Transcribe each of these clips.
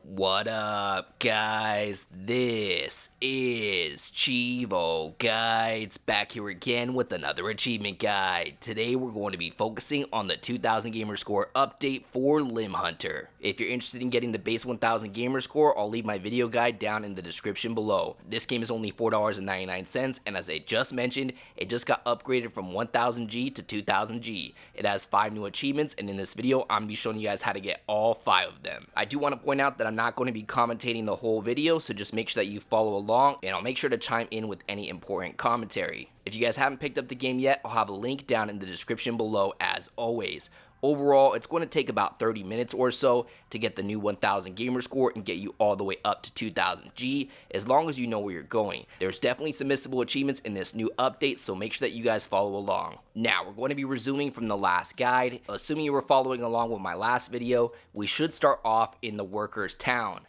What up, guys? This is Cheevo Guides back here again with another achievement guide. Today we're going to be focusing on the 2000 gamer score update for Limb Hunter. If you're interested in getting the base 1000 gamer score, I'll leave my video guide down in the description below. This game is only $4.99, and as I just mentioned, it just got upgraded from 1000G to 2000G. It has 5 new achievements, and in this video I'm going to be showing you guys how to get all 5 of them. I do want to point out that I'm not going to be commentating the whole video, so just make sure that you follow along, and I'll make sure to chime in with any important commentary. If you guys haven't picked up the game yet, I'll have a link down in the description below as always. Overall, it's going to take about 30 minutes or so to get the new 1000 gamer score and get you all the way up to 2000G, as long as you know where you're going. There's definitely some missable achievements in this new update, so make sure that you guys follow along. Now, we're going to be resuming from the last guide. Assuming you were following along with my last video, we should start off in the workers' town.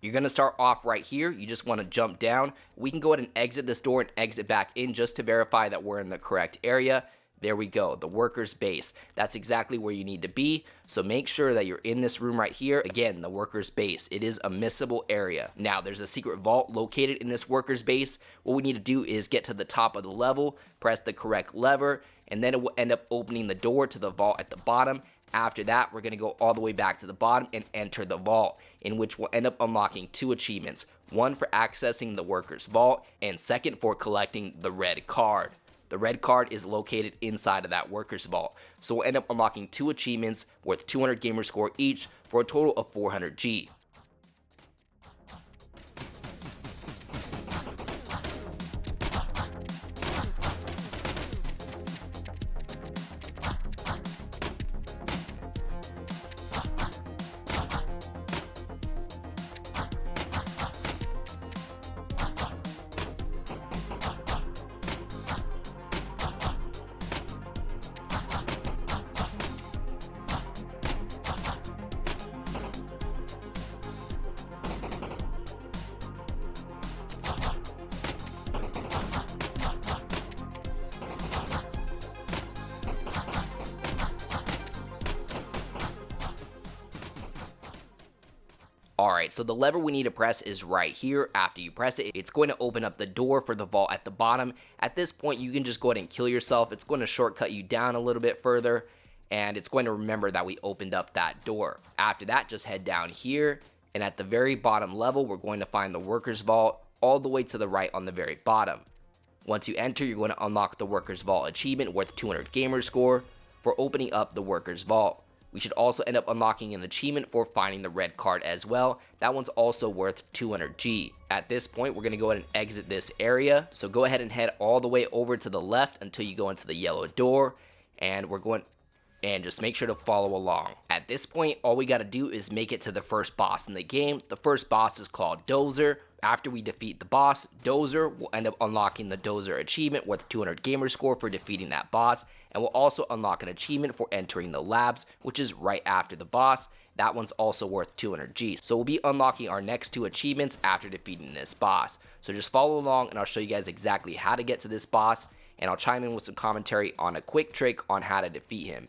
You're going to start off right here. You just want to jump down. We can go ahead and exit this door and exit back in just to verify that we're in the correct area. There we go, the workers' base. That's exactly where you need to be, so make sure that you're in this room right here. Again, the workers' base. It is a missable area. Now, there's a secret vault located in this workers' base. What we need to do is get to the top of the level, press the correct lever, and then it will end up opening the door to the vault at the bottom. After that, we're going to go all the way back to the bottom and enter the vault, in which we'll end up unlocking 2 achievements. One for accessing the workers' vault, and second for collecting the red card. The red card is located inside of that workers' vault, so we'll end up unlocking 2 achievements worth 200 gamer score each for a total of 400G. Alright, so the lever we need to press is right here. After you press it, it's going to open up the door for the vault at the bottom. At this point, you can just go ahead and kill yourself. It's going to shortcut you down a little bit further, and it's going to remember that we opened up that door. After that, just head down here, and at the very bottom level, we're going to find the workers' vault all the way to the right on the very bottom. Once you enter, you're going to unlock the workers' vault achievement worth 200 gamer score for opening up the workers' vault. We should also end up unlocking an achievement for finding the red card as well. That one's also worth 200G. At this point, we're going to go ahead and exit this area. So go ahead and head all the way over to the left until you go into the yellow door. And just make sure to follow along. At this point, all we got to do is make it to the first boss in the game. The first boss is called Dozer. After we defeat the boss, Dozer, we'll end up unlocking the Dozer achievement worth 200 gamer score for defeating that boss. And we'll also unlock an achievement for entering the labs, which is right after the boss. That one's also worth 200G. So we'll be unlocking our next 2 achievements after defeating this boss. So just follow along and I'll show you guys exactly how to get to this boss. And I'll chime in with some commentary on a quick trick on how to defeat him.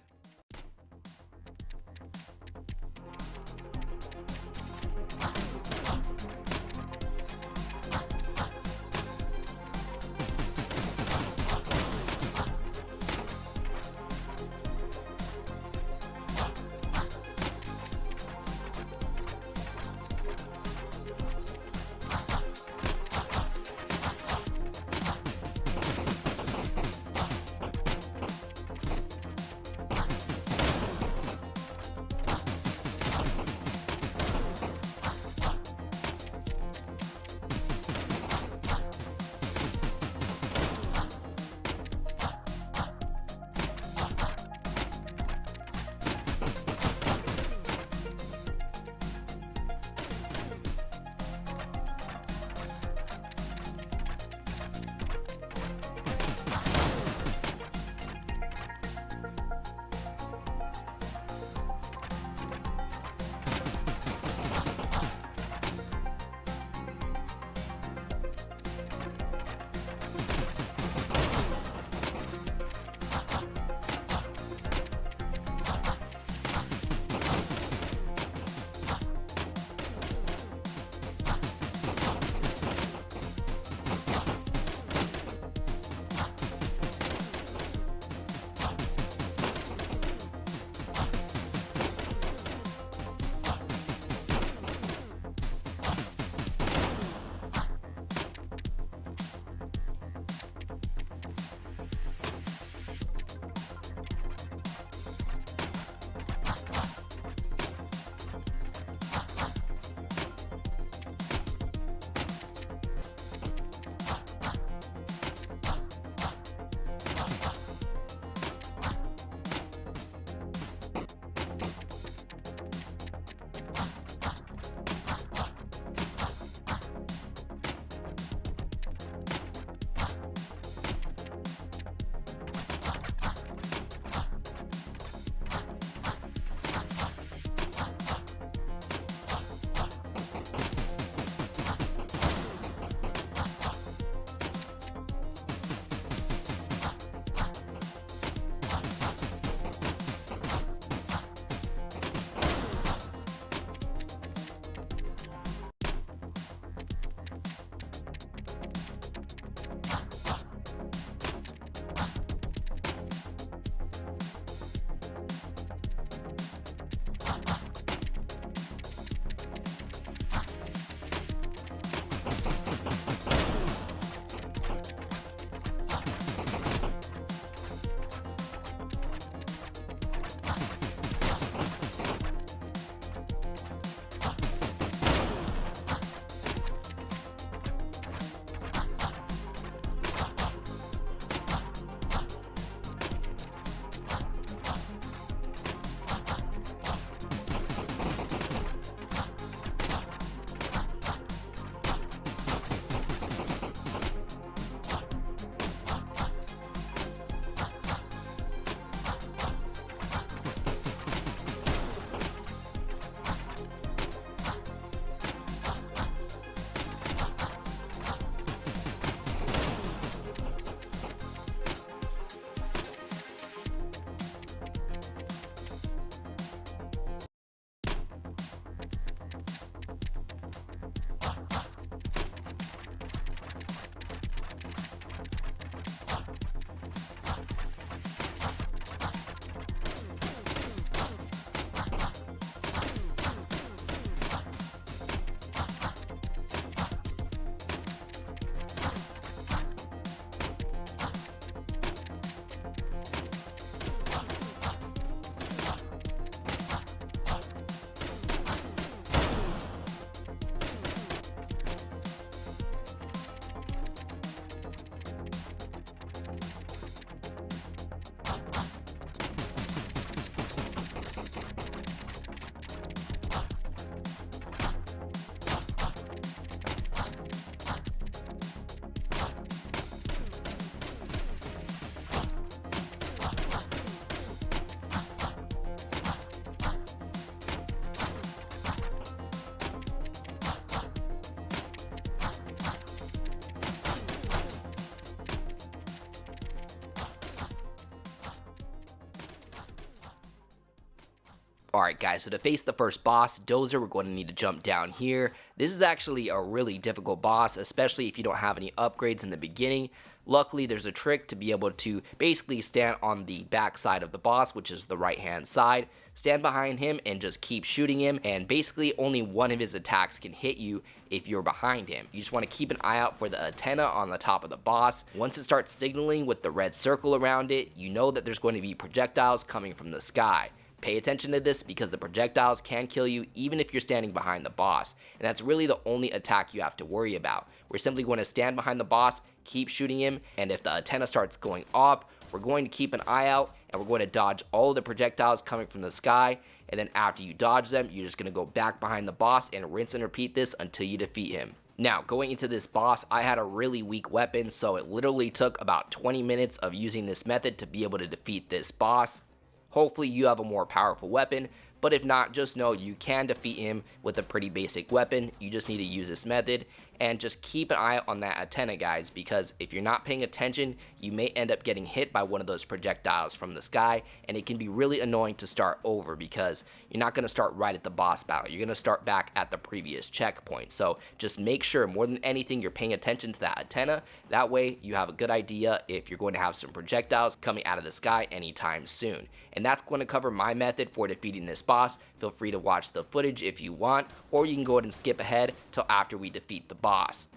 Alright guys, so to face the first boss, Dozer, we're going to need to jump down here. This is actually a really difficult boss, especially if you don't have any upgrades in the beginning. Luckily, there's a trick to be able to basically stand on the back side of the boss, which is the right hand side. Stand behind him and just keep shooting him, and basically only one of his attacks can hit you if you're behind him. You just want to keep an eye out for the antenna on the top of the boss. Once it starts signaling with the red circle around it, you know that there's going to be projectiles coming from the sky. Pay attention to this because the projectiles can kill you even if you're standing behind the boss, and that's really the only attack you have to worry about. We're simply going to stand behind the boss, keep shooting him, and if the antenna starts going off, we're going to keep an eye out and we're going to dodge all of the projectiles coming from the sky, and then after you dodge them, you're just going to go back behind the boss and rinse and repeat this until you defeat him. Now, going into this boss, I had a really weak weapon, so it literally took about 20 minutes of using this method to be able to defeat this boss. Hopefully you have a more powerful weapon, but if not, just know you can defeat him with a pretty basic weapon. You just need to use this method, and just keep an eye on that antenna, guys, because if you're not paying attention, you may end up getting hit by one of those projectiles from the sky, and it can be really annoying to start over because you're not going to start right at the boss battle. You're going to start back at the previous checkpoint. So just make sure, more than anything, you're paying attention to that antenna. That way you have a good idea if you're going to have some projectiles coming out of the sky anytime soon. And that's going to cover my method for defeating this boss. Feel free to watch the footage if you want, or you can go ahead and skip ahead till after we defeat the boss.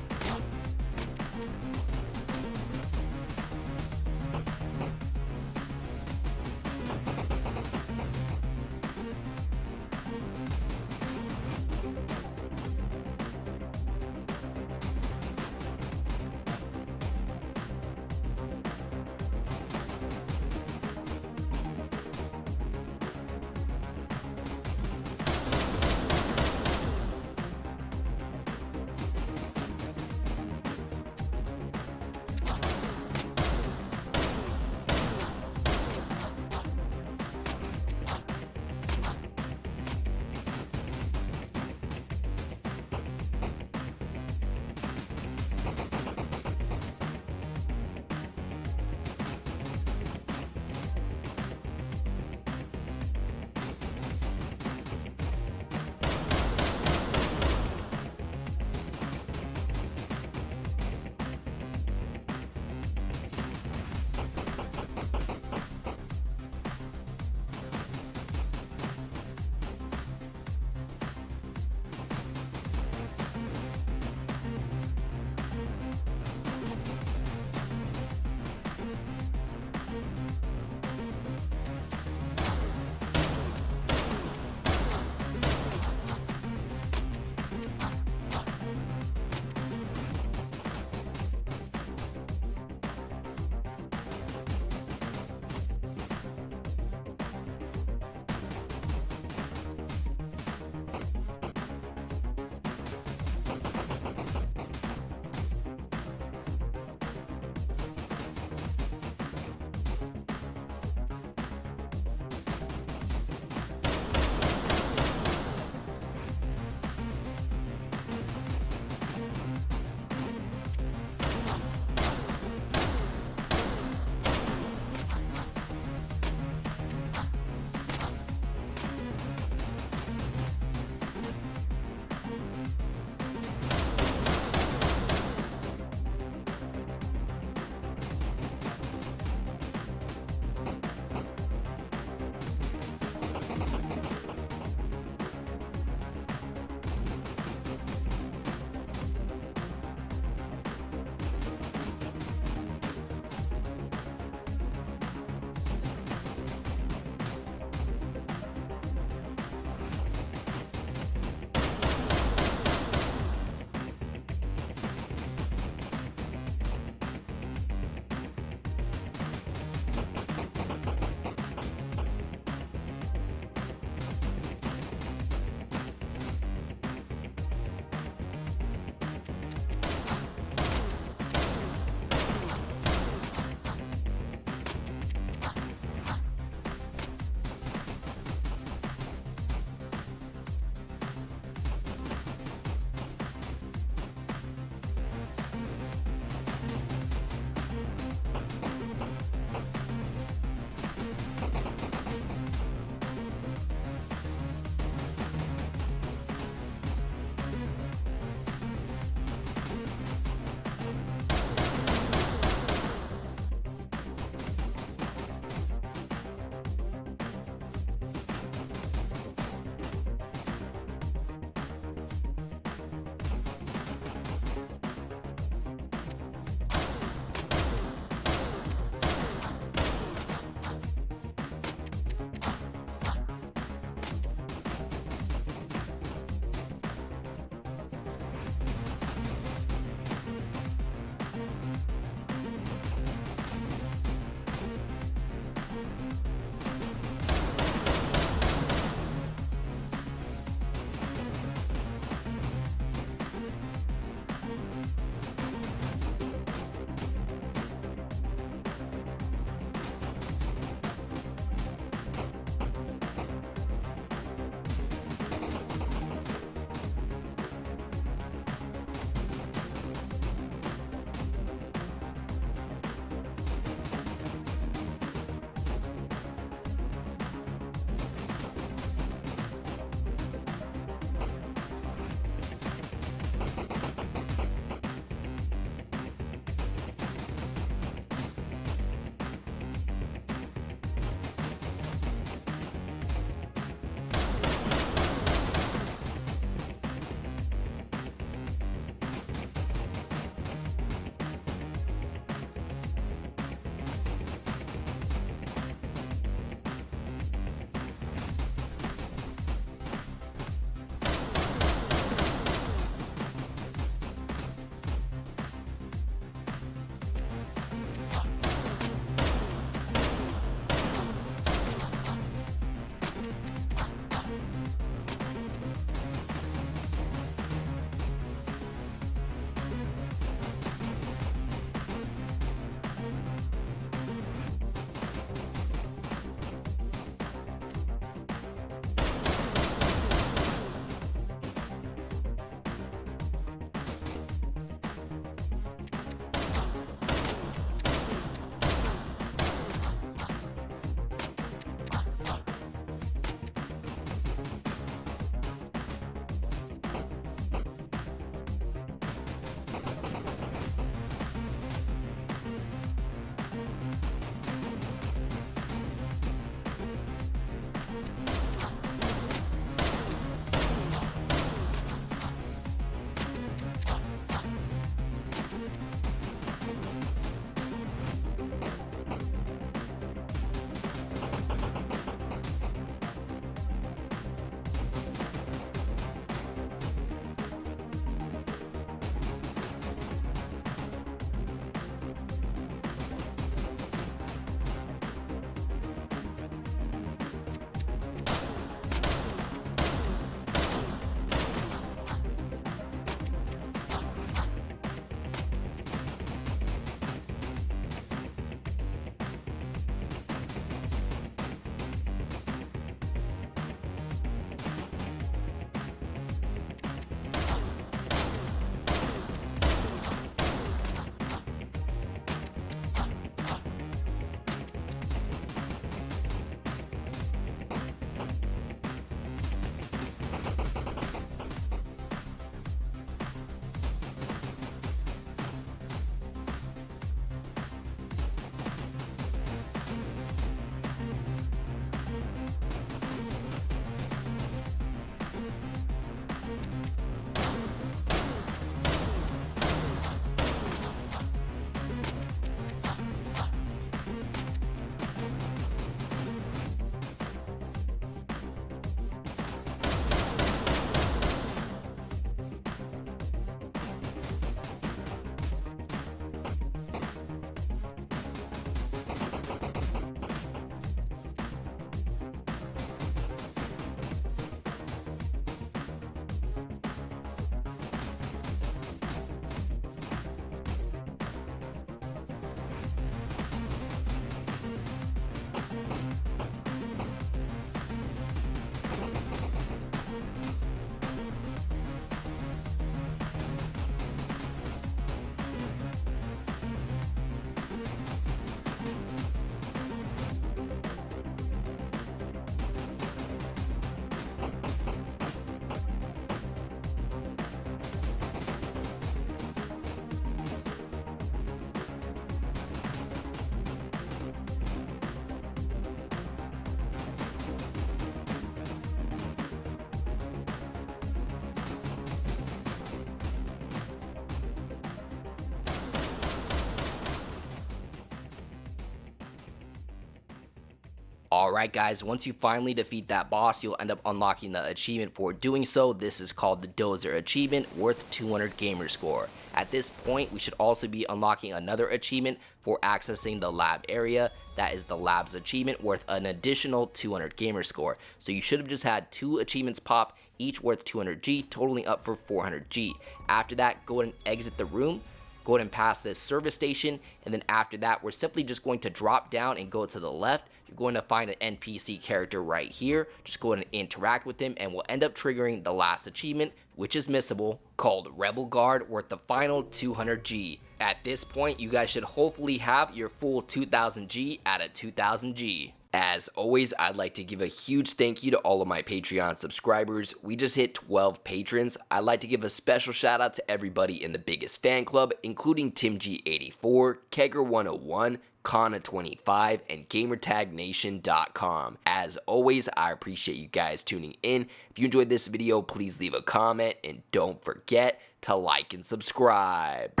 Alright guys, once you finally defeat that boss, you'll end up unlocking the achievement for doing so. This is called the Dozer achievement, worth 200 gamer score. At this point, we should also be unlocking another achievement for accessing the lab area. That is the labs achievement, worth an additional 200 gamer score. So you should have just had 2 achievements pop, each worth 200G, totaling up for 400G. After that, go ahead and exit the room. Go ahead and pass this service station, and then after that, we're simply just going to drop down and go to the left. You're going to find an NPC character right here. Just go ahead and interact with him, and we'll end up triggering the last achievement, which is missable, called Rebel Guard, worth the final 200G. At this point, you guys should hopefully have your full 2000G at a 2000G. As always, I'd like to give a huge thank you to all of my Patreon subscribers. We just hit 12 patrons. I'd like to give a special shout out to everybody in the biggest fan club, including TimG84, Kegger101, Kana25, and GamerTagNation.com. As always, I appreciate you guys tuning in. If you enjoyed this video, please leave a comment and don't forget to like and subscribe.